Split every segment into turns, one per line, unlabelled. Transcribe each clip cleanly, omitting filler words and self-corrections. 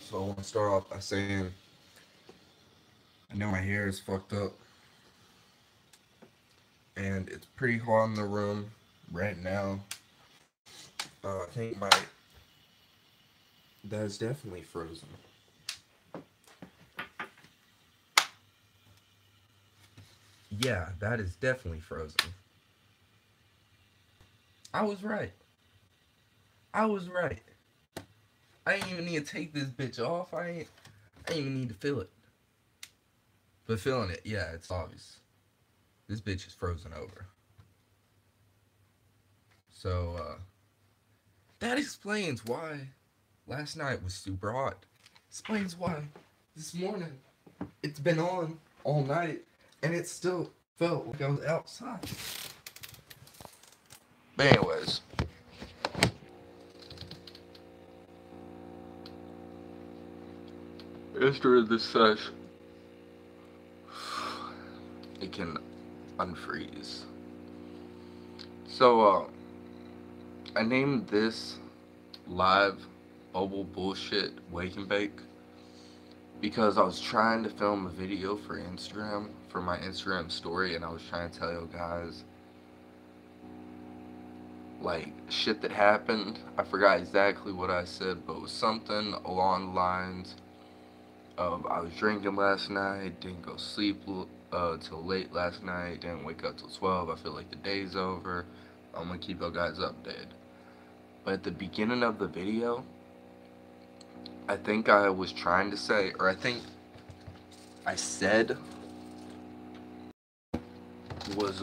So I want to start off by saying I know my hair is fucked up and it's pretty hot in the room right now. I think my that is definitely frozen. Yeah, that is definitely frozen. I was right. I was right. I ain't even need to take this bitch off. I ain't even need to feel it. But feeling it, yeah, it's obvious. This bitch is frozen over. So that explains why last night was super hot. Explains why this morning it's been on all night and it still felt like I was outside. But anyways, after this sesh, it can unfreeze. So I named this live bubble bullshit wake and bake because I was trying to film a video for Instagram, for my Instagram story, and I was trying to tell you guys like shit that happened. I forgot exactly what I said, but it was something along the lines of I was drinking last night, didn't go sleep till late last night, didn't wake up till 12. I feel like the day's over. I'm gonna keep you guys updated. But at the beginning of the video, I think I was trying to say, or I think I said was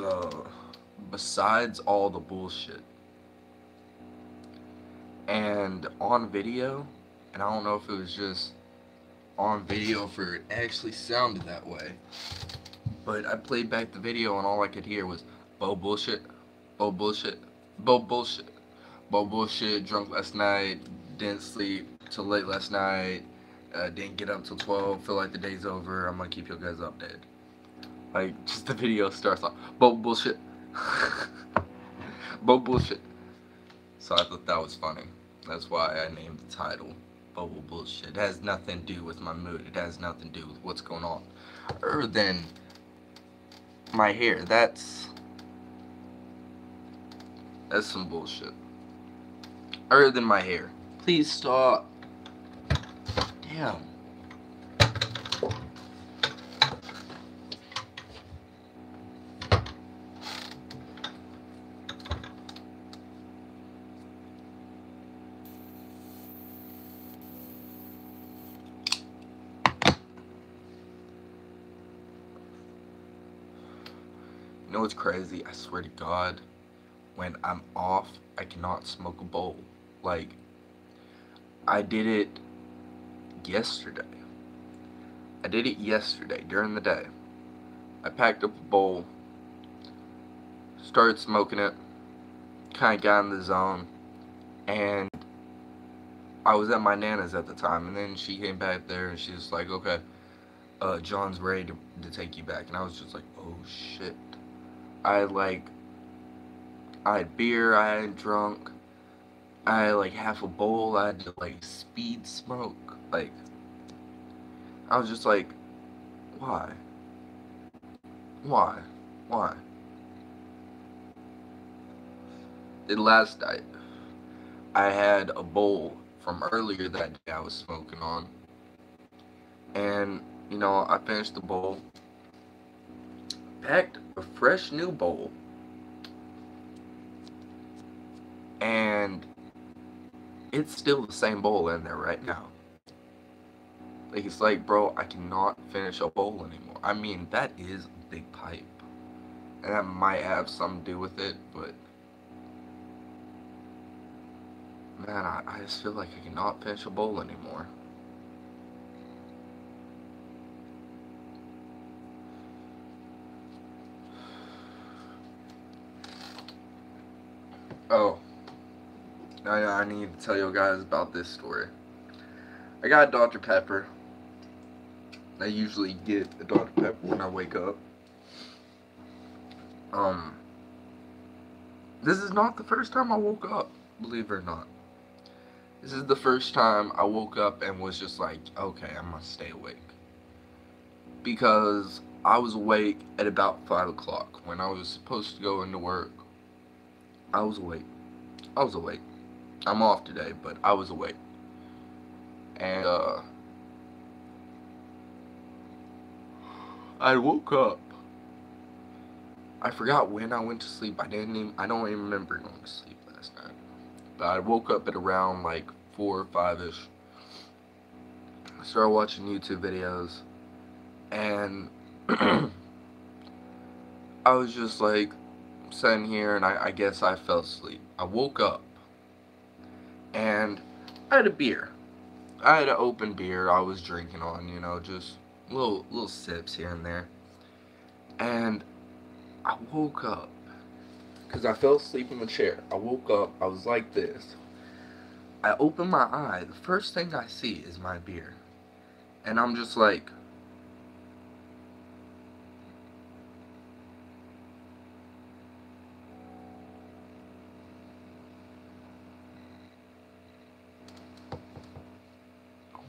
besides all the bullshit. And on video, and I don't know if it was just on video for it actually sounded that way, but I played back the video and all I could hear was Bo bullshit, Bo bullshit, Bo bullshit, Bo bullshit, drunk last night, didn't sleep till late last night, didn't get up till 12, feel like the day's over, I'm gonna keep you guys updated. Like, just the video starts off, Bo bullshit, Bo bullshit. So I thought that was funny. That's why I named the title Bubble Bullshit. It has nothing to do with my mood. It has nothing to do with what's going on. Other than my hair. That's some bullshit. Other than my hair. Please stop. Damn. You know what's crazy? I swear to God, when I'm off, I cannot smoke a bowl. Like, I did it yesterday. I did it yesterday during the day. I packed up a bowl, started smoking it, kind of got in the zone, and I was at my nana's at the time, and then she came back there and she was like, okay, John's ready to take you back. And I was just like, oh shit. I had beer, I had drunk, I had like half a bowl, I had to like speed smoke. Like, I was just like, why? Why? Why? The last night, I had a bowl from earlier that day I was smoking on. And, you know, I finished the bowl, packed a fresh new bowl, and it's still the same bowl in there right now. Like, it's like, bro, I cannot finish a bowl anymore. I mean, that is a big pipe. And that might have something to do with it, but man, I just feel like I cannot finish a bowl anymore. Oh, I need to tell you guys about this story. I got Dr. Pepper. I usually get a Dr. Pepper when I wake up. This is not the first time I woke up, believe it or not. This is the first time I woke up and was just like, okay, I must stay awake. Because I was awake at about 5 o'clock when I was supposed to go into work. I was awake. I was awake. I'm off today, but I was awake. And, I woke up. I forgot when I went to sleep. I don't even remember going to sleep last night. But I woke up at around like 4 or 5-ish. I started watching YouTube videos. And I was just like sitting here, and I guess I fell asleep. I woke up and I had a beer. I had an open beer I was drinking on, you know, just little sips here and there. And I woke up because I fell asleep in the chair. I woke up, I was like this. I open my eye, the first thing I see is my beer. And I'm just like,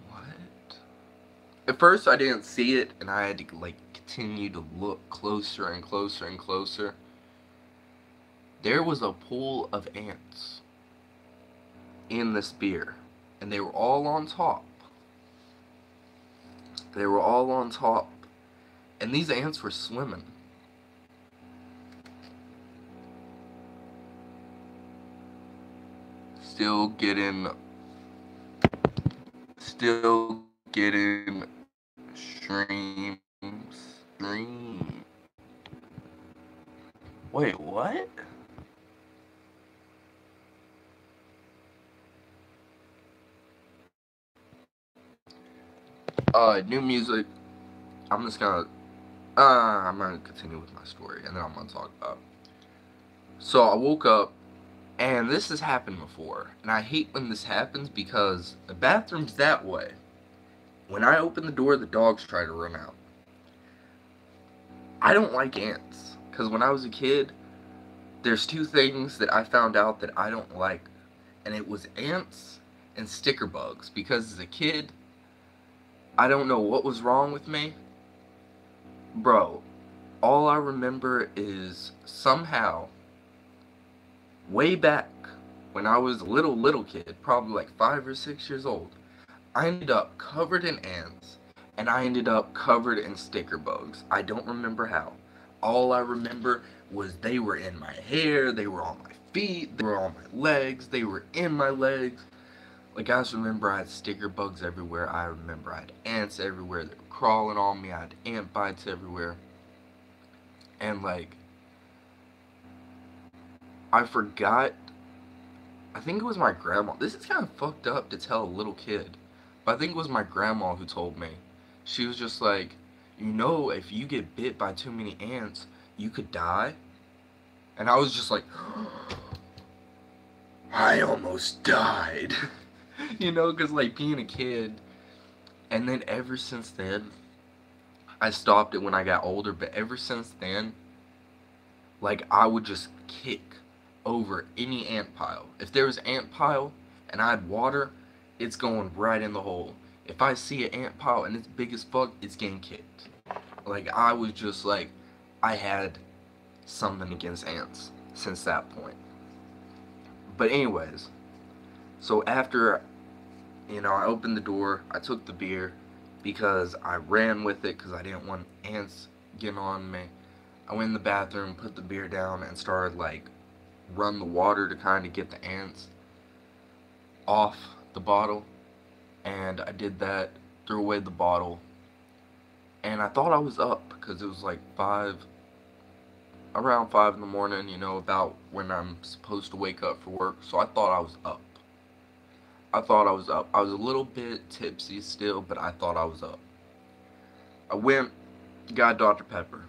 what? At first I didn't see it, and I had to like continue to look closer and closer and closer. There was a pool of ants in this beer, and they were all on top. They were all on top, and these ants were swimming. Still getting streams. Wait, what? New music. I'm gonna continue with my story, and then I'm gonna talk about it. So I woke up, and this has happened before, and I hate when this happens because the bathroom's that way. When I open the door, the dogs try to run out. I don't like ants, because when I was a kid, there's two things that I found out that I don't like, and it was ants and sticker bugs, because as a kid, I don't know what was wrong with me. Bro, all I remember is somehow, way back when I was a little kid, probably like 5 or 6 years old, I ended up covered in ants, and I ended up covered in sticker bugs. I don't remember how. All I remember was they were in my hair, they were on my feet, they were on my legs, they were in my legs. Like, I just remember I had sticker bugs everywhere. I remember I had ants everywhere. They were crawling on me. I had ant bites everywhere. And, like, I forgot. I think it was my grandma. This is kind of fucked up to tell a little kid. But I think it was my grandma who told me. She was just like, you know, if you get bit by too many ants, you could die. And I was just like, I almost died. You know, because, like, being a kid, and then ever since then, I stopped it when I got older, but ever since then, like, I would just kick over any ant pile. If there was an ant pile, and I had water, it's going right in the hole. If I see an ant pile and it's big as fuck, it's getting kicked. Like, I was just like, I had something against ants since that point. But anyways, so after, you know, I opened the door, I took the beer because I ran with it because I didn't want ants getting on me. I went in the bathroom, put the beer down, and started, like, run the water to kind of get the ants off the bottle. And I did that, threw away the bottle, and I thought I was up because it was like around 5 in the morning, you know, about when I'm supposed to wake up for work. So I thought I was up. I was a little bit tipsy still, but I thought I was up. I went, got Dr. Pepper.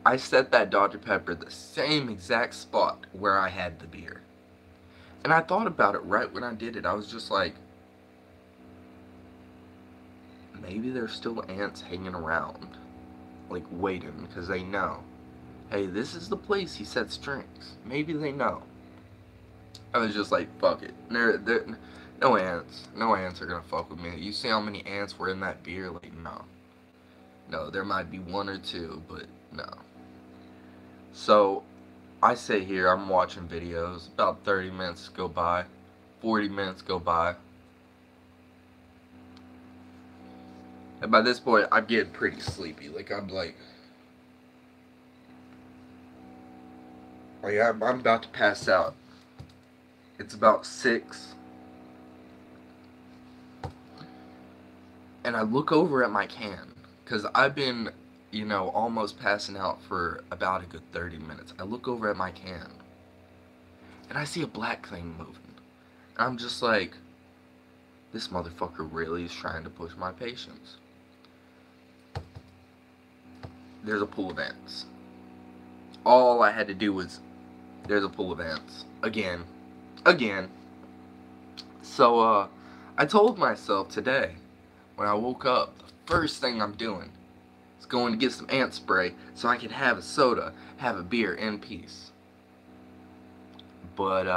I set that Dr. Pepper the same exact spot where I had the beer. And I thought about it right when I did it. I was just like, maybe there's still ants hanging around, like, waiting, because they know, hey, this is the place he sets drinks. Maybe they know. I was just like, fuck it. No ants. No ants are gonna fuck with me. You see how many ants were in that beer? Like, no. No, there might be one or two, but no. So, I sit here, I'm watching videos. About 30 minutes go by. 40 minutes go by. And by this point, I'm getting pretty sleepy. Like, I'm I'm about to pass out. It's about 6. And I look over at my can. Because I've been, almost passing out for about a good 30 minutes. I look over at my can. And I see a black thing moving. I'm just like, this motherfucker really is trying to push my patience. There's a pool of ants. All I had to do was, there's a pool of ants. Again. So, I told myself today, when I woke up, the first thing I'm doing is going to get some ant spray so I can have a soda, have a beer in peace. But,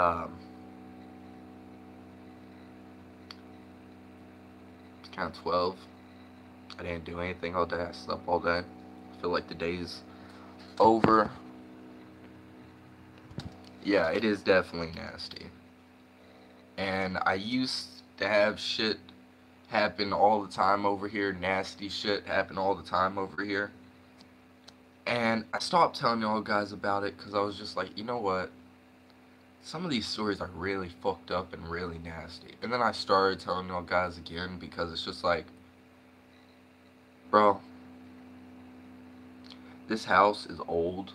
it's kind of 12. I didn't do anything all day. I slept all day. I feel like the day's over. Yeah, it is definitely nasty. And I used to have shit happen all the time over here. Nasty shit happen all the time over here. And I stopped telling y'all guys about it because I was just like, you know what? Some of these stories are really fucked up and really nasty. And then I started telling y'all guys again because it's just like, bro, this house is old.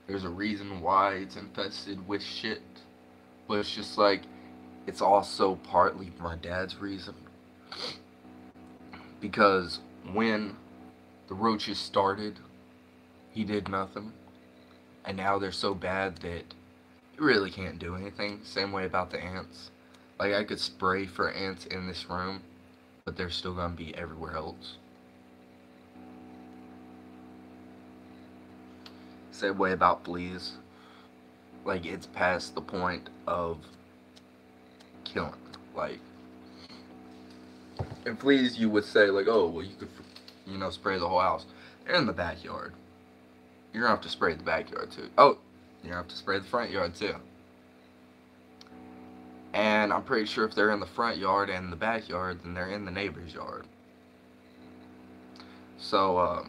There's a reason why it's infested with shit. But it's just like, it's also partly my dad's reason. Because when the roaches started, he did nothing. And now they're so bad that you really can't do anything. Same way about the ants. Like, I could spray for ants in this room, but they're still gonna be everywhere else. Same way about fleas. Like, it's past the point of killing. Like, in fleas you would say, like, oh, well, you could, spray the whole house. They're in the backyard. You're gonna have to spray the backyard too. Oh, you're gonna have to spray the front yard too. And I'm pretty sure if they're in the front yard and the backyard, then they're in the neighbor's yard. So,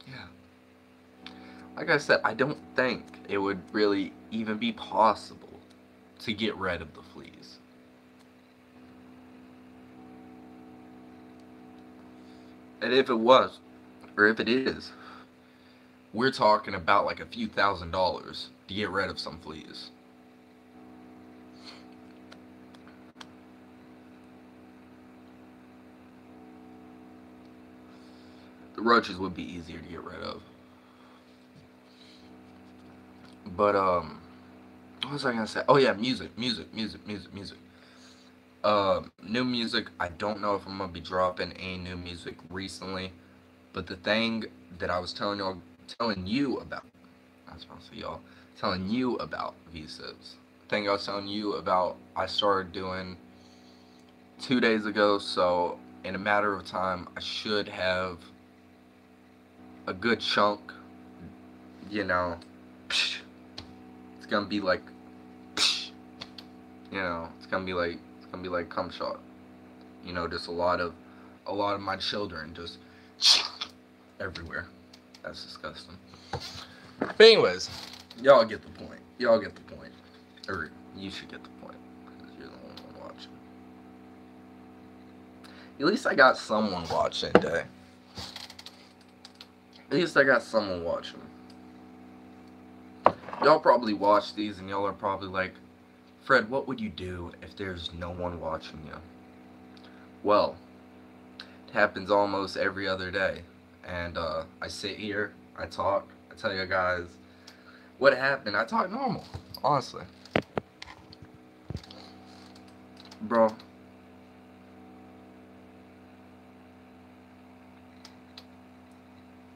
yeah. Like I said, I don't think it would really even be possible to get rid of the fleas. And if it was, or if it is, we're talking about like a few $1,000s to get rid of some fleas. The roaches would be easier to get rid of. But, what was I gonna say? Oh yeah, music. New music, I don't know if I'm gonna be dropping any new music recently, but the thing that I was telling you about, I was supposed to say y'all, telling you about V-Sibs. The thing I was telling you about, I started doing 2 days ago, so in a matter of time, I should have a good chunk, it's gonna be like, it's gonna be like cum shot. Just a lot of my children just everywhere. That's disgusting. But anyways, y'all get the point. Or you should get the point, because you're the only one watching. At least I got someone watching today. At least I got someone watching. Y'all probably watch these and y'all are probably like, Fred, what would you do if there's no one watching you? Well, it happens almost every other day. And I sit here, I talk, I tell you guys what happened. I talk normal, honestly. Bro.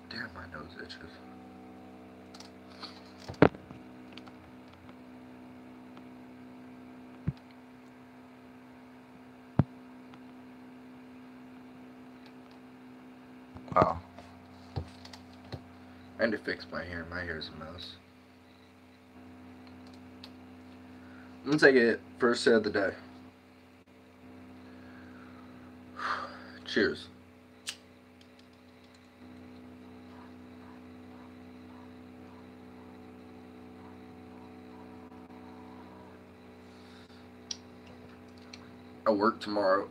Damn, my nose itches. Wow. I need to fix my hair. My hair's a mess. Let's take it first set of the day. Cheers. I work tomorrow,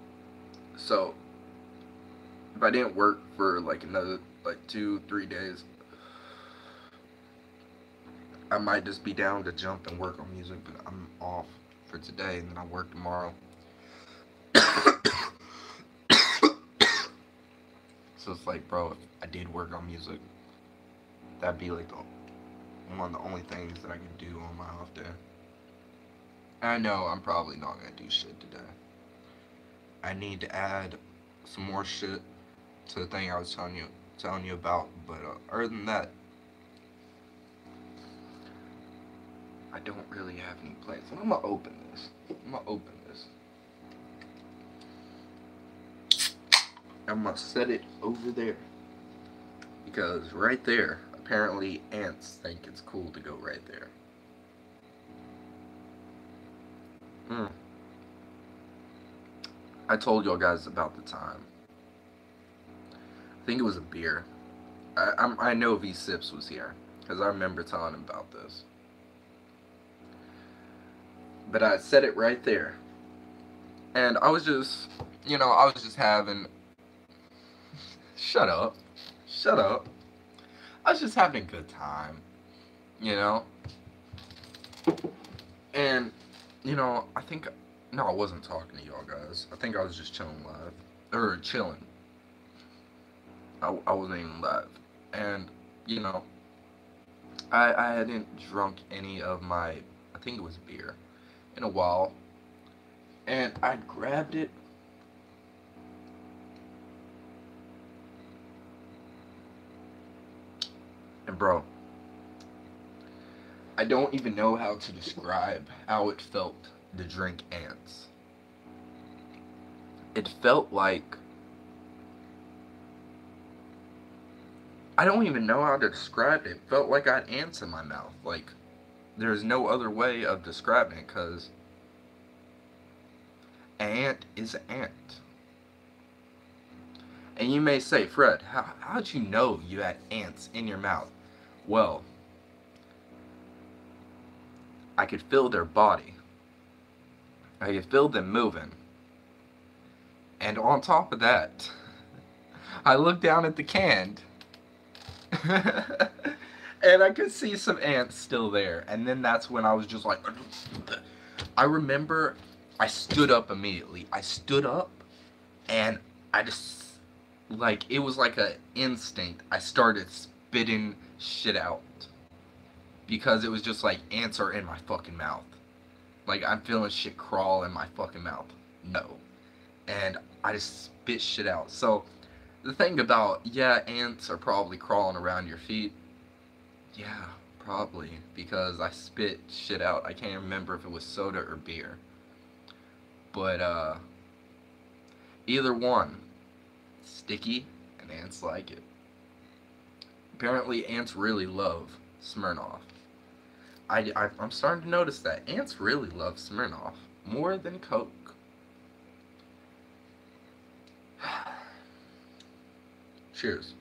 so if I didn't work for like another like 2-3 days, I might just be down to jump and work on music, but I'm off for today and then I work tomorrow. So it's like, bro, if I did work on music, that'd be like one of the only things that I can do on my off day. I know I'm probably not gonna do shit today. I need to add some more shit to the thing I was telling you about, but other than that, I don't really have any plans. So I'm gonna open this. I'm gonna set it over there because right there, apparently ants think it's cool to go right there. I told y'all guys about the time. I think it was a beer. I know V Sips was here because I remember telling him about this. But I said it right there, and I was just, I was just having. Shut up. I was just having a good time, you know. And I think no, I wasn't talking to y'all guys. I think I was just chilling live or chilling. I wasn't even live, and you know, I hadn't drunk any of my, I think it was beer, in a while, and I grabbed it. And bro, I don't even know how to describe how it felt to drink ants. It felt like, I don't even know how to describe it. It felt like I had ants in my mouth. Like, there's no other way of describing it, because ant is an ant. And you may say, Fred, how'd you know you had ants in your mouth? Well, I could feel their body. I could feel them moving. And on top of that, I looked down at the can and I could see some ants still there. And then that's when I was just like, I remember I stood up immediately. I stood up and I just, like, it was like an instinct. I started spitting shit out because it was just like ants are in my fucking mouth. Like, I'm feeling shit crawl in my fucking mouth. No. And I just spit shit out. So, the thing about, yeah, ants are probably crawling around your feet. Yeah, probably. Because I spit shit out. I can't remember if it was soda or beer. But, either one. Sticky, and ants like it. Apparently, ants really love Smirnoff. I'm starting to notice that ants really love Smirnoff more than Coke. Cheers.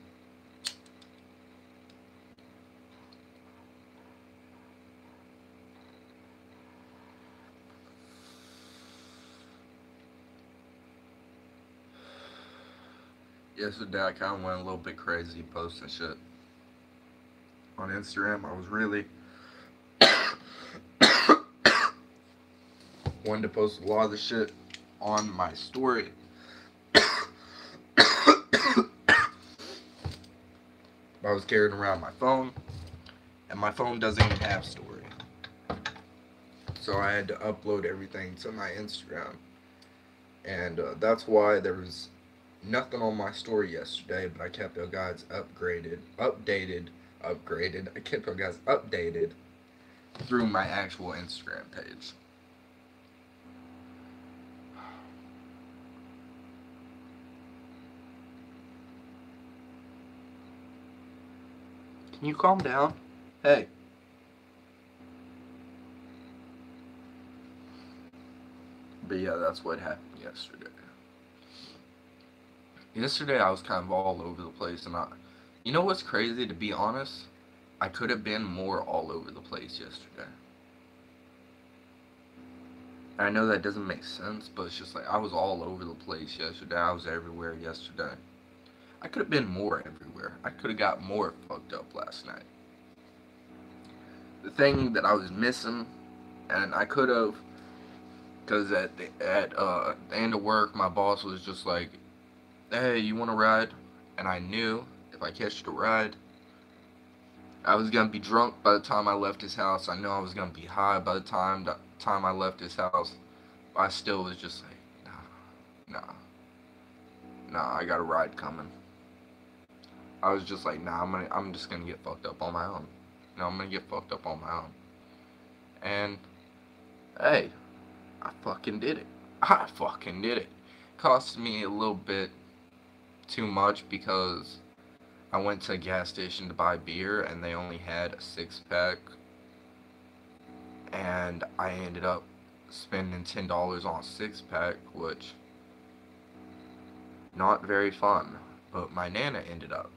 Yesterday I kind of went a little bit crazy posting shit on Instagram. I was really wanted to post a lot of the shit on my story. I was carrying around my phone, and my phone doesn't even have story. So I had to upload everything to my Instagram. And that's why there was nothing on my story yesterday, but I kept you guys upgraded. I kept you guys updated through my actual Instagram page. Can you calm down? Hey. But yeah, that's what happened yesterday. Yesterday I was kind of all over the place, and you know what's crazy, to be honest? I could have been more all over the place yesterday. I know that doesn't make sense, but it's just like I was all over the place yesterday. I was everywhere yesterday. I could have been more everywhere. I could have got more fucked up last night. The thing that I was missing, and I could have, because at the end of work, my boss was just like, "Hey, you want to ride?" And I knew if I catched a ride, I was gonna be drunk by the time I left his house. I knew I was gonna be high by the time I left his house. I still was just like, nah, I got a ride coming. I was just like, nah, I'm just gonna get fucked up on my own. No, I'm gonna get fucked up on my own. And hey, I fucking did it. I fucking did it. Cost me a little bit too much because I went to a gas station to buy beer and they only had a 6-pack, and I ended up spending $10 on a 6-pack, which not very fun. But my nana ended up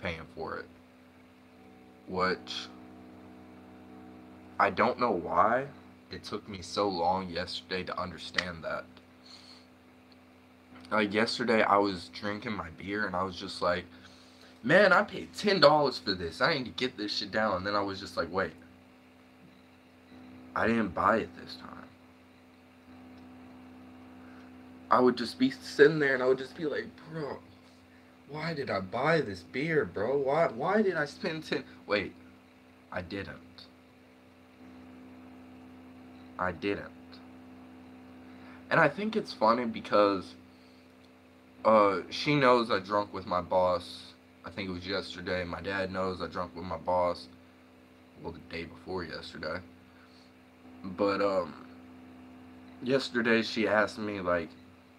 paying for it, which I don't know why it took me so long yesterday to understand that. Like yesterday I was drinking my beer and I was just like, man, I paid $10 for this. I need to get this shit down. And then I was just like, wait, I didn't buy it this time. I would just be sitting there and I would just be like, bro, why did I buy this beer, bro? Why did I spend 10? Wait, I didn't. I didn't. And I think it's funny because she knows I drunk with my boss. I think it was yesterday. My dad knows I drunk with my boss. Well, the day before yesterday. But yesterday she asked me like,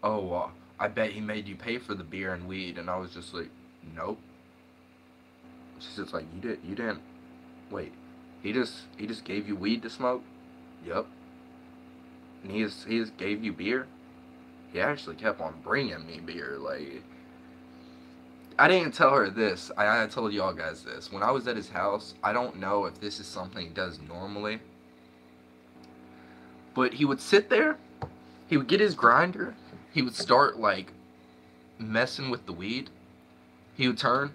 "Oh, I bet he made you pay for the beer and weed," and I was just like, "Nope." She's just like, You didn't. Wait, he just gave you weed to smoke?" "Yep." "And he just gave you beer?" He actually kept on bringing me beer. Like, I didn't tell her this. I told y'all guys this. When I was at his house, I don't know if this is something he does normally, but he would sit there, he would get his grinder, he would start like messing with the weed. He would turn,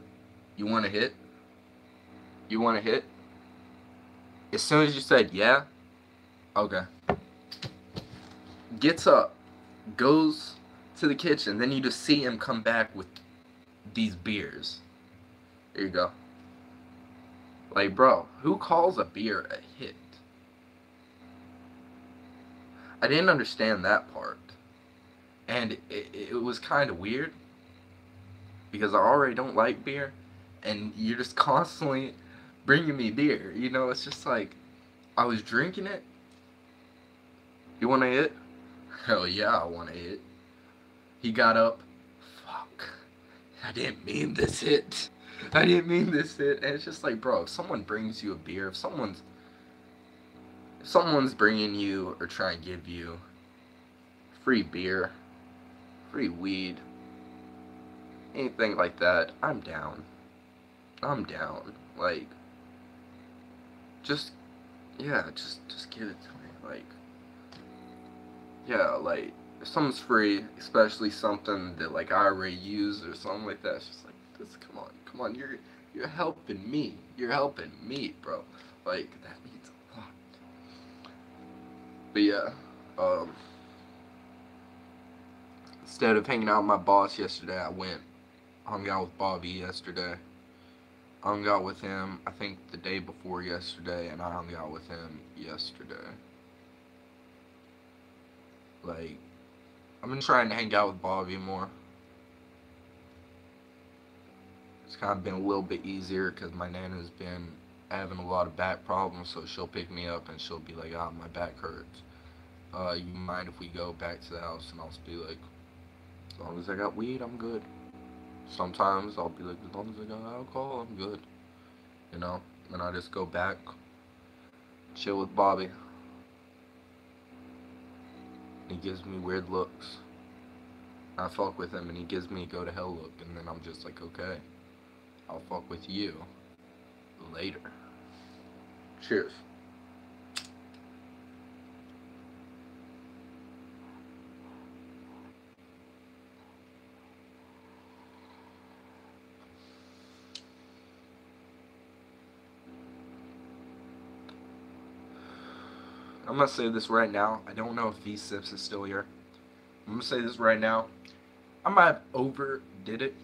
"You want to hit? You want to hit?" As soon as you said yeah, okay. Gets up, goes to the kitchen, then you just see him come back with these beers. There you go. Like, bro, who calls a beer a hit? I didn't understand that part. And it was kind of weird because I already don't like beer, and you're just constantly bringing me beer. You know, it's just like, I was drinking it. "You want to hit?" "Hell yeah, I want to hit." He got up. "Fuck, I didn't mean this hit. I didn't mean this hit." And it's just like, bro, if someone brings you a beer, if someone's bringing you or trying to give you free beer, free weed, anything like that, I'm down. I'm down. Like, just, yeah, just give it to me. Like, yeah, like, if something's free, especially something that like I already use or something like that, it's just like, this, come on, you're helping me. You're helping me, bro. Like, that means a lot. But yeah, instead of hanging out with my boss yesterday, I hung out with Bobby yesterday. I hung out with him, I think, the day before yesterday, and I hung out with him yesterday. Like, I've been trying to hang out with Bobby more. It's kind of been a little bit easier because my nana's been having a lot of back problems, so she'll pick me up and she'll be like, "Ah, my back hurts. You mind if we go back to the house?" And I'll just be like, "As long as I got weed, I'm good." Sometimes I'll be like, "As long as I got alcohol, I'm good." you know, and I just go back, chill with Bobby. He gives me weird looks. I fuck with him and he gives me a go to hell look, and then I'm just like, okay, I'll fuck with you later. Cheers. I'm gonna say this right now. I don't know if V-Sips is still here. I'm gonna say this right now. I might have overdid it.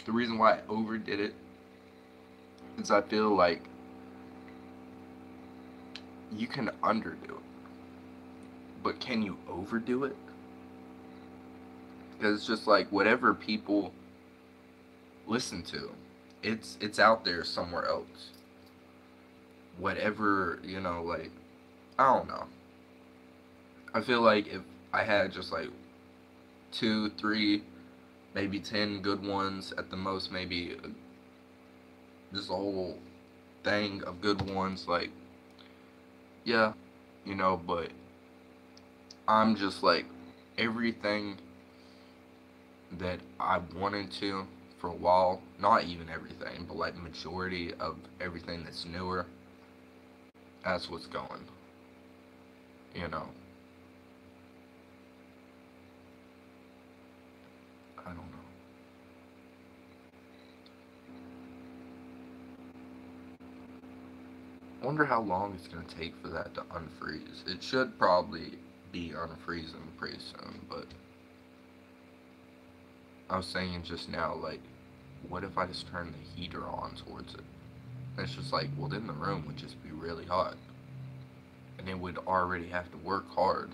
The reason why I overdid it is I feel like you can underdo it, but can you overdo it? Because it's just like whatever people listen to, it's out there somewhere else. Whatever, like, I don't know. I feel like if I had just like 2, 3, maybe 10 good ones at the most, maybe just a whole thing of good ones, like, yeah, but I'm just like everything that I wanted to for a while, not even everything, but like majority of everything that's newer, that's what's going, you know. I don't know. I wonder how long it's going to take for that to unfreeze. It should probably be unfreezing pretty soon, but I was saying just now, like, what if I just turn the heater on towards it? And it's just like, well, then the room would just be really hot. And it would already have to work hard.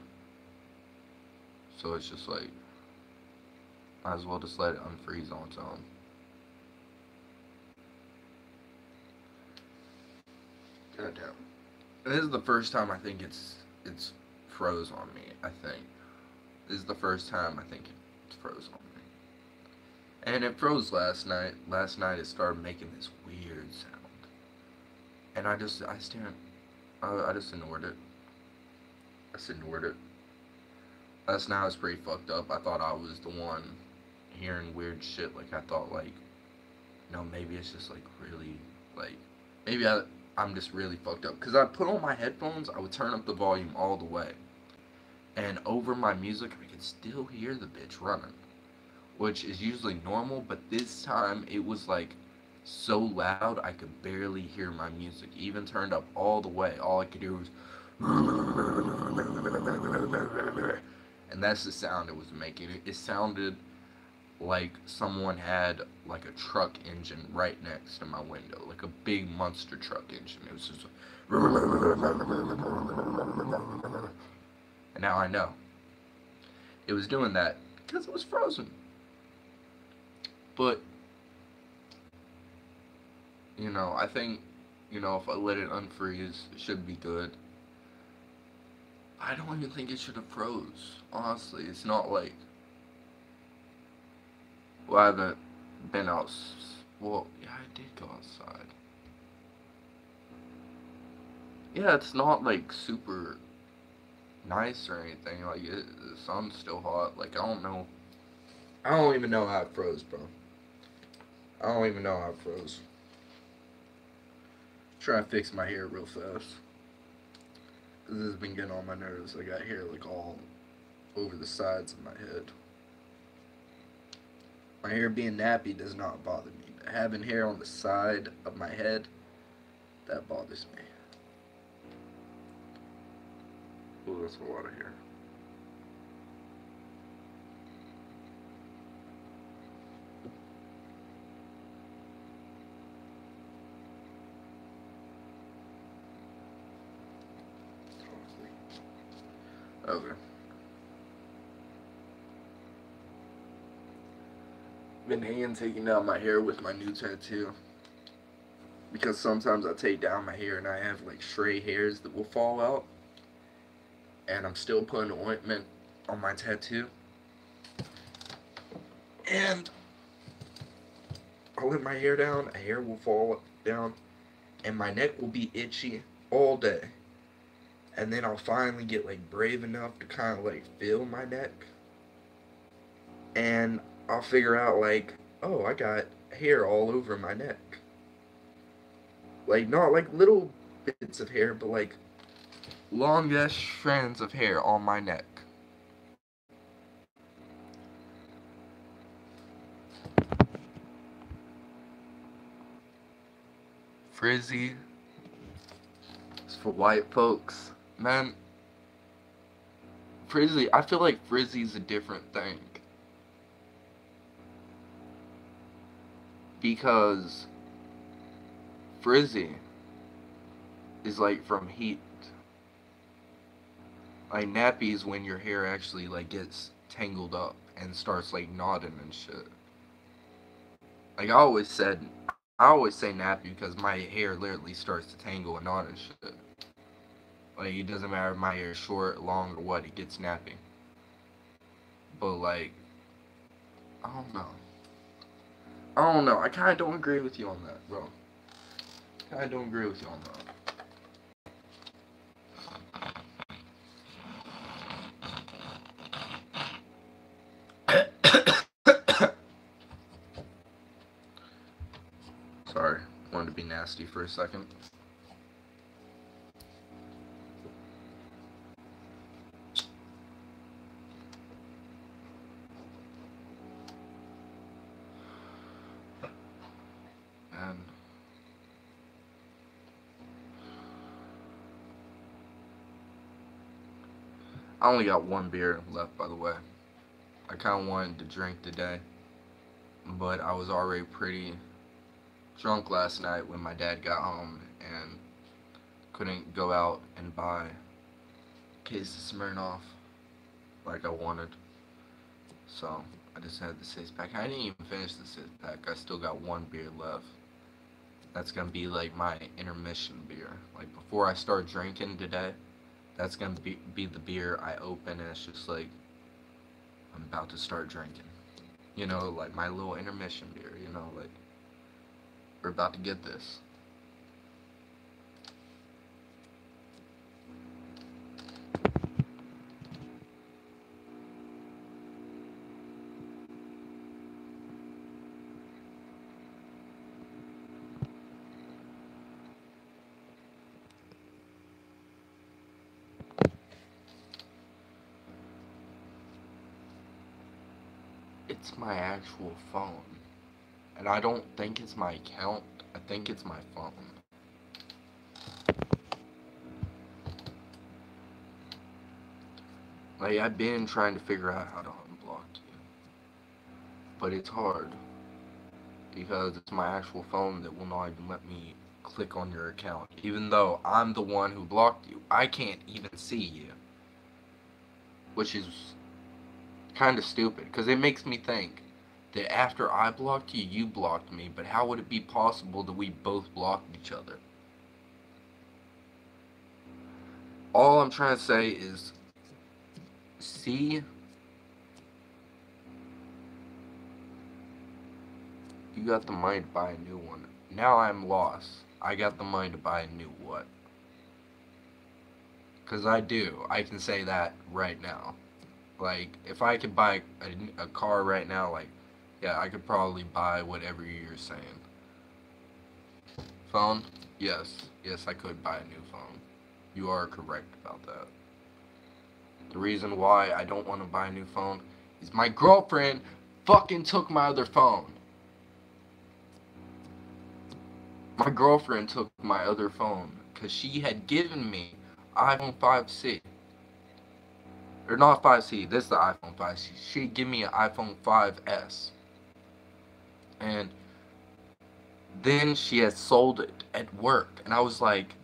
So it's just like, might as well just let it unfreeze on its own. Goddamn. This is the first time I think it's froze on me, I think. This is the first time I think it's froze on me. And it froze last night. Last night it started making this weird sound. And I just ignored it. I just ignored it. Last night I was pretty fucked up. I thought I was the one hearing weird shit. Like, I thought, like, maybe it's just, like, really, like, maybe I'm just really fucked up. Because I put on my headphones, I would turn up the volume all the way. And over my music, I could still hear the bitch running. Which is usually normal, but this time it was, like, so loud I could barely hear my music. Even turned up all the way. All I could hear was... And that's the sound it was making. It sounded like someone had like a truck engine right next to my window, like a big monster truck engine. It was just, and now I know it was doing that because it was frozen. But I think if I let it unfreeze, it should be good. I don't even think it should have froze. Honestly, it's not like, well, I haven't been out. Well, yeah, I did go outside. Yeah, it's not like super nice or anything. Like, the sun's still hot. Like, I don't know. I don't even know how it froze, bro. I don't even know how it froze. Try to fix my hair real fast. This has been getting on my nerves. I got hair like all over the sides of my head. My hair being nappy does not bother me, but having hair on the side of my head, that bothers me. Oh, that's a lot of hair. Okay. Been hand taking down my hair with my new tattoo. Because sometimes I take down my hair and I have like stray hairs that will fall out. And I'm still putting ointment on my tattoo. And I'll let my hair down, a hair will fall down, and my neck will be itchy all day. And then I'll finally get like brave enough to kind of like feel my neck, and I'll figure out like, oh, I got hair all over my neck. Like not like little bits of hair, but like longish strands of hair on my neck. Frizzy is for white folks. Man, frizzy, I feel like frizzy's a different thing. Because frizzy is like from heat. Like nappy is when your hair actually like gets tangled up and starts like knotting and shit. Like I always say nappy because my hair literally starts to tangle and knot and shit. Like it doesn't matter if my hair is short, long, or what, it gets nappy. But like, I don't know. I don't know. I kind of don't agree with you on that, bro. Kind of don't agree with you on that. Sorry, wanted to be nasty for a second. And I only got one beer left, by the way. I kind of wanted to drink today, but I was already pretty drunk last night when my dad got home and couldn't go out and buy a case of Smirnoff like I wanted. So I just had the 6-pack. I didn't even finish the 6-pack. I still got one beer left. That's gonna be like my intermission beer. Like before I start drinking today, that's gonna be the beer I open and it's just like I'm about to start drinking. You know, like my little intermission beer, you know, like we're about to get this. It's my actual phone. And I don't think it's my account. I think it's my phone. Like, I've been trying to figure out how to unblock you. But it's hard. Because it's my actual phone that will not even let me click on your account. Even though I'm the one who blocked you. I can't even see you. Which is kind of stupid. Because it makes me think that after I blocked you, you blocked me. But how would it be possible that we both blocked each other? All I'm trying to say is, see, you got the money to buy a new one. Now I'm lost. I got the money to buy a new what? Because I do. I can say that right now. Like, if I could buy a car right now, like, yeah, I could probably buy whatever you're saying. Phone? Yes. Yes, I could buy a new phone. You are correct about that. The reason why I don't want to buy a new phone is my girlfriend fucking took my other phone. My girlfriend took my other phone because she had given me iPhone 5C. Or not 5C, this is the iPhone 5C. She'd give me an iPhone 5S. And then she had sold it at work. And I was like,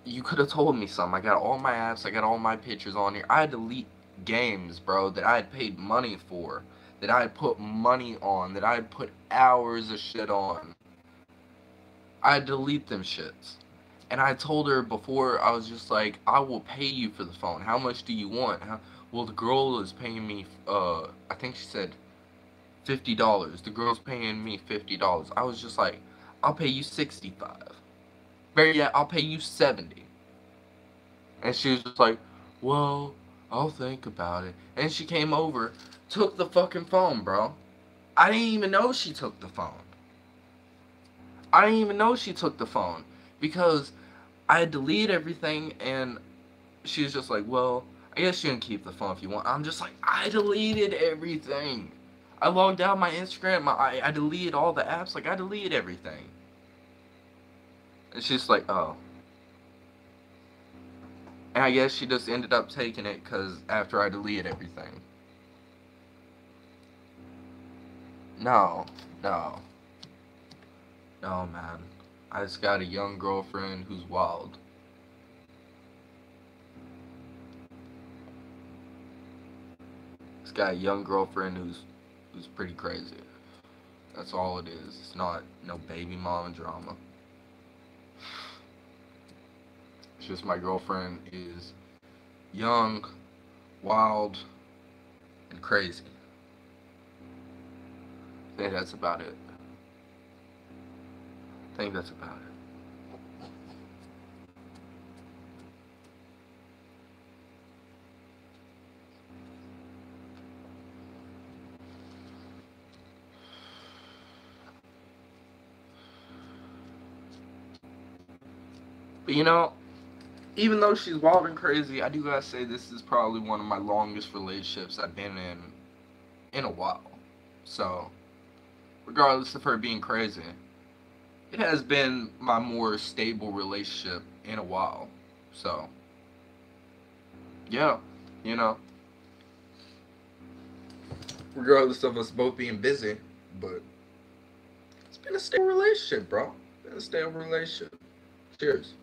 you could have told me something. I got all my apps, I got all my pictures on here. I had to delete games, bro, that I had paid money for. That I had put money on. That I had put hours of shit on. I delete them shits. And I told her before, I was just like, I will pay you for the phone. How much do you want? Well, the girl is paying me, I think she said $50. The girl's paying me $50. I was just like, I'll pay you 65. Better yet, I'll pay you 70. And she was just like, well, I'll think about it. And she came over, took the fucking phone, bro. I didn't even know she took the phone. I didn't even know she took the phone because I had deleted everything, and she was just like, well, I guess you can keep the phone if you want. I'm just like, I deleted everything. I logged out my Instagram. I deleted all the apps. Like, I deleted everything. And she's like, oh. And I guess she just ended up taking it because after I deleted everything. No, no, no, man. I just got a young girlfriend who's wild. Just got a young girlfriend who's pretty crazy. That's all it is. It's not no baby mama drama. It's just my girlfriend is young, wild, and crazy. I think that's about it. I think that's about it. But you know, even though she's wild and crazy, I do gotta say this is probably one of my longest relationships I've been in a while. So, regardless of her being crazy, it has been my more stable relationship in a while. So, yeah, you know, regardless of us both being busy, but it's been a stable relationship, bro. It's been a stable relationship. Cheers.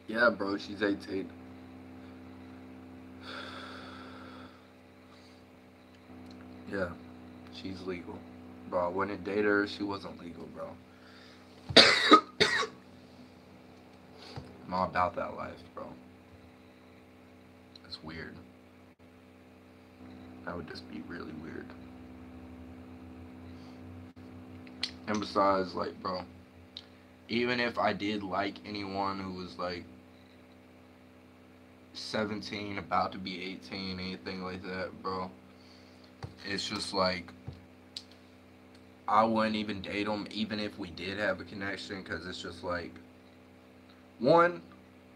Yeah, bro, she's 18. Yeah, she's legal. Bro, I wouldn't date her, she wasn't legal, bro. I'm not about that life, bro. That's weird. That would just be really weird. And besides, like, bro, even if I did like anyone who was like 17, about to be 18, anything like that, bro, it's just like I wouldn't even date them, even if we did have a connection, because it's just like, one,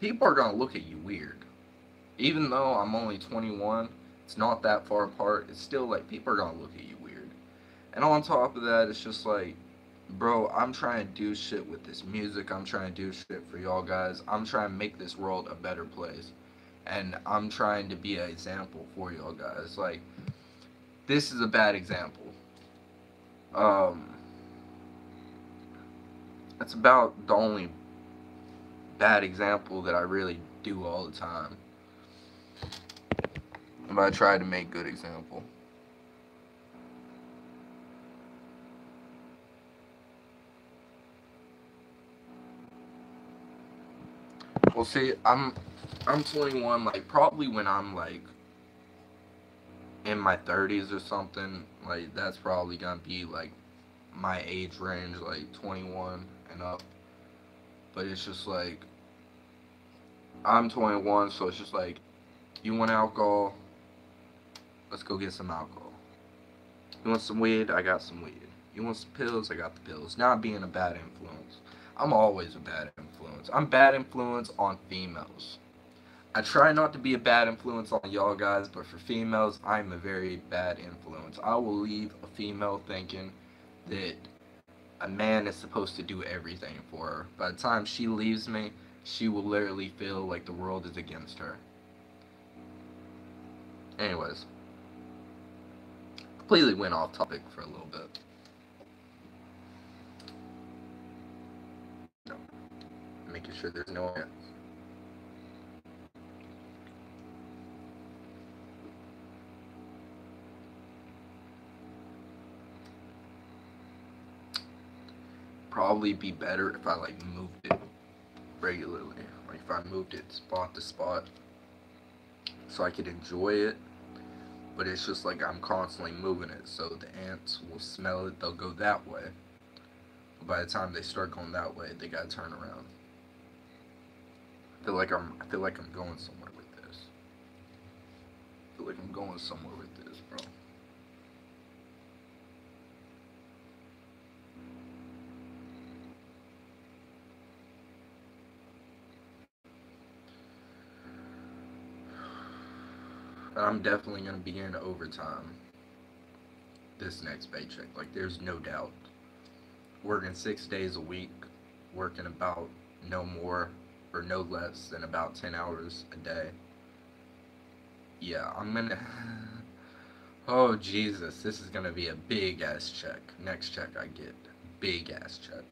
people are gonna look at you weird. Even though I'm only 21, it's not that far apart. It's still like people are gonna look at you weird. And on top of that, it's just like, bro, I'm trying to do shit with this music. I'm trying to do shit for y'all guys. I'm trying to make this world a better place. And I'm trying to be an example for y'all guys. Like, this is a bad example. Um, it's about the only bad example that I really do all the time. But I try to make good example. Well, see, I'm 21. Like, probably when I'm like in my 30s or something, like that's probably gonna be like my age range, like 21 and up. But it's just like I'm 21, so it's just like, you want alcohol? Let's go get some alcohol. You want some weed? I got some weed. You want some pills? I got the pills. Not being a bad influence. I'm always a bad influence. I'm bad influence on females. I try not to be a bad influence on y'all guys, but for females, I'm a very bad influence. I will leave a female thinking that a man is supposed to do everything for her. By the time she leaves me, she will literally feel like the world is against her. Anyways, completely went off topic for a little bit. No, making sure there's no ants. probably be better if I like moved it regularly. Like if I moved it spot to spot so I could enjoy it. But it's just like I'm constantly moving it, so the ants will smell it, they'll go that way. But by the time they start going that way, they gotta turn around. I feel like I'm going somewhere with this. I feel like I'm going somewhere with this, bro. I'm definitely gonna be in overtime this next paycheck. Like, there's no doubt. Working 6 days a week, working about no more or no less than about 10 hours a day. Yeah, I'm gonna. Oh, Jesus, this is gonna be a big ass check. Next check I get. Big ass check.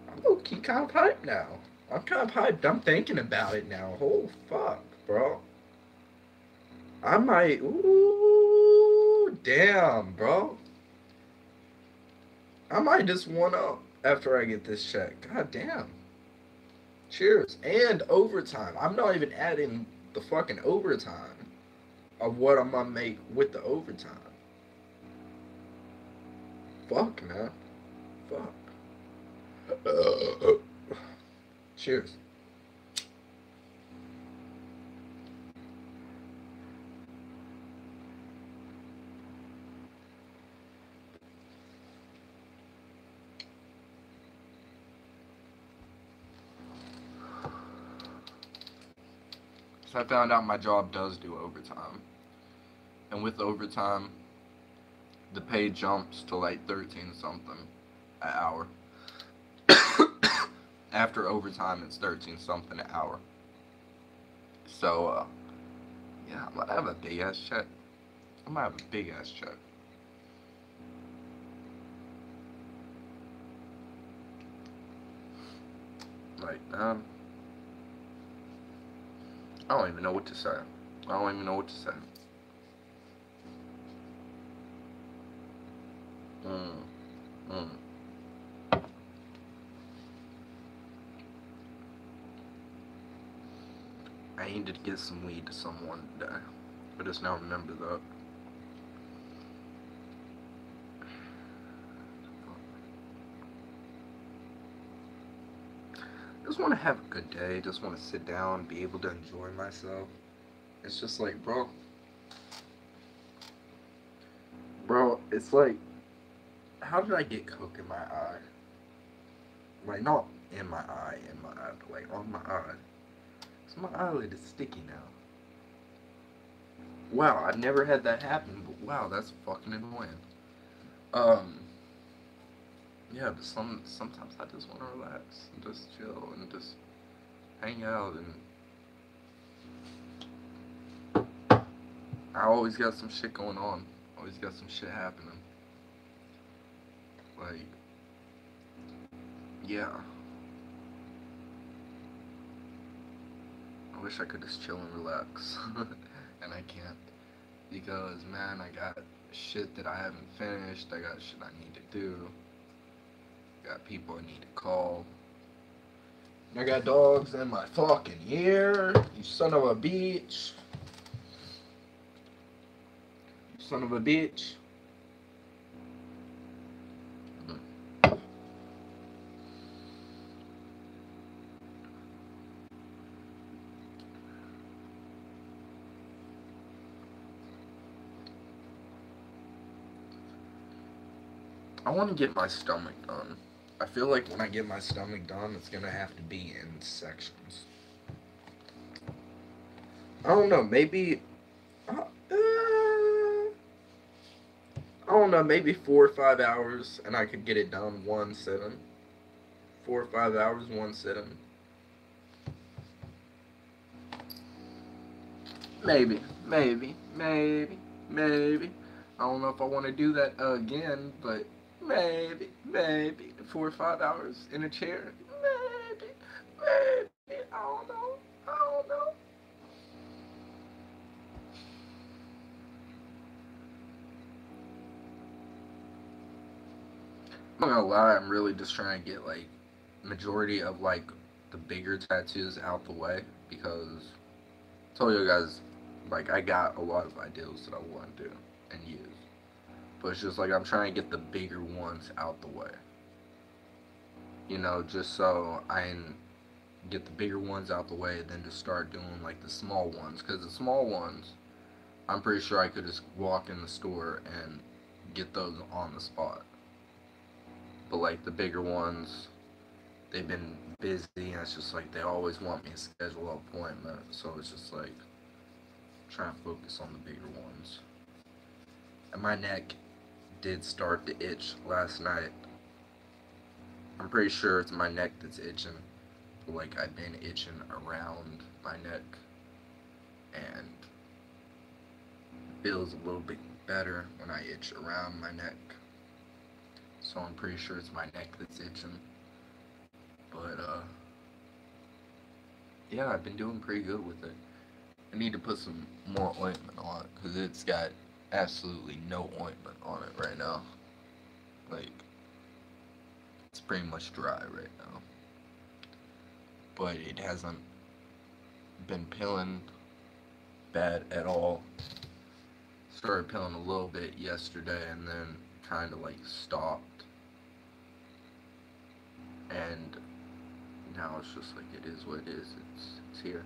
I'm low key kind of hyped now. I'm kind of hyped. I'm thinking about it now. Oh, fuck, bro. I might. Ooh, damn, bro. I might just one up after I get this check. God damn. Cheers. And overtime. I'm not even adding the fucking overtime of what I'm gonna make with the overtime. Fuck, man. Fuck. Cheers. So I found out my job does do overtime. And with overtime, the pay jumps to like 13 something an hour. After overtime, it's 13 something an hour. So, yeah, I'm gonna have a big ass check. I'm gonna have a big ass check. Like, I don't even know what to say. I don't even know what to say. Mm, mm. I needed to get some weed to someone today. I just now remember that. I just want to have a good day. Just want to sit down, be able to enjoy myself. It's just like, bro, it's like, how did I get coke in my eye? Like, not in my eye, but like on my eye. So my eyelid is sticky now. Wow, I've never had that happen, but wow, that's fucking annoying. Um, yeah, but sometimes I just want to relax and just chill and just hang out, and I always got some shit going on. Always got some shit happening. Like, yeah. I wish I could just chill and relax, and I can't, because man, I got shit that I haven't finished. I got shit I need to do. Got people I need to call. I got dogs in my fucking ear. You son of a bitch. You son of a bitch. I want to get my stomach done. I feel like when I get my stomach done, it's gonna have to be in sections. I don't know, maybe. I don't know, maybe 4 or 5 hours, and I could get it done one sitting. 4 or 5 hours, one sitting. Maybe. I don't know if I want to do that again, but maybe 4 or 5 hours in a chair. Maybe. I don't know. I'm not gonna lie, I'm really just trying to get like majority of like the bigger tattoos out the way because I told you guys like I got a lot of ideas that I want to do and use. But it's just like I'm trying to get the bigger ones out the way. You know, just so I can get the bigger ones out the way, then to start doing like the small ones. Because the small ones, I'm pretty sure I could just walk in the store and get those on the spot. But like the bigger ones, they've been busy, and it's just like they always want me to schedule an appointment. So it's just like trying to focus on the bigger ones. And my neck did start to itch last night. I'm pretty sure it's my neck that's itching. Like I've been itching around my neck, and it feels a little bit better when I itch around my neck. So I'm pretty sure it's my neck that's itching. But yeah, I've been doing pretty good with it. I need to put some more ointment on it because it's got absolutely no ointment on it right now. Like, it's pretty much dry right now. But it hasn't been peeling bad at all. Started peeling a little bit yesterday and then kind of like stopped. And now it's just like it is what it is. It's here.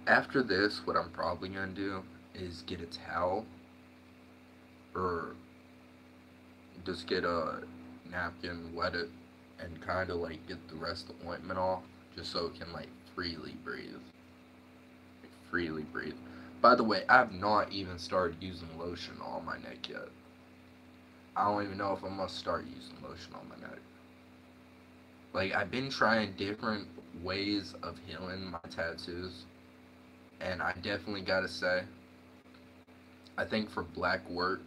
After this, what I'm probably gonna do is get a towel or just get a napkin, wet it, and kind of like get the rest of the ointment off, just so it can like freely breathe. Like, freely breathe. By the way, I have not even started using lotion on my neck yet. I don't even know if I'm gonna start using lotion on my neck. Like, I've been trying different ways of healing my tattoos, and I definitely gotta say, I think for black work,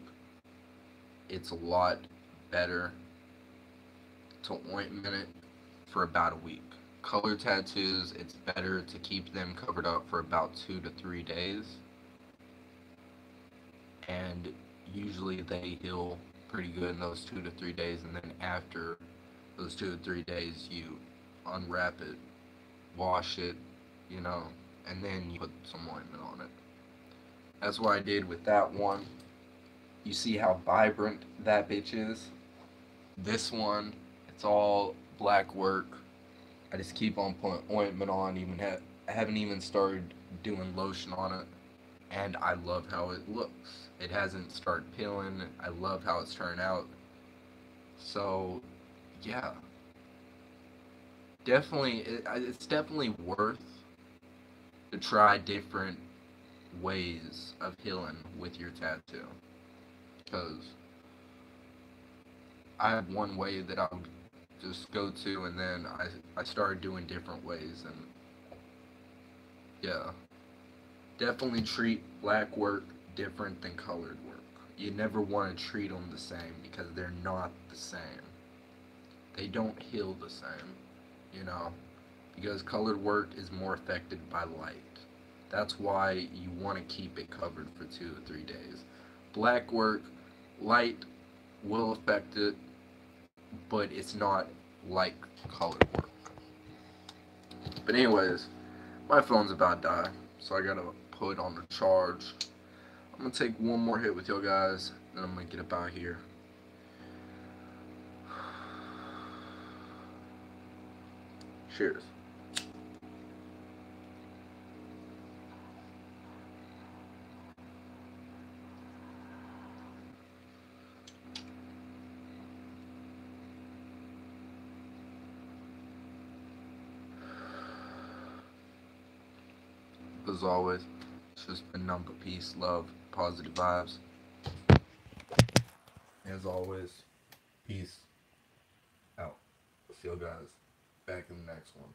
it's a lot better to ointment it for about a week. Color tattoos, it's better to keep them covered up for about 2 to 3 days, and usually they heal pretty good in those 2 to 3 days, and then after those 2 to 3 days, you unwrap it, wash it, you know, and then you put some ointment on it. That's what I did with that one. You see how vibrant that bitch is? This one, it's all black work. I just keep on putting ointment on. I haven't even started doing lotion on it, and I love how it looks. It hasn't started peeling. I love how it's turned out. So, yeah, it's definitely worth to try different ways of healing with your tattoo. Because I have one way that I would just go to, and then I started doing different ways, and yeah, definitely treat black work different than colored work. You never want to treat them the same because they're not the same. They don't heal the same, you know, because colored work is more affected by light. That's why you want to keep it covered for 2 to 3 days. Black work, light will affect it, but it's not like colored work. But anyways, my phone's about to die, so I gotta put it on the charge. I'm gonna take one more hit with y'all guys, then I'm gonna get up out of here. Cheers. As always, it's just been number peace, love, positive vibes. As always, peace out. See you guys back in the next one.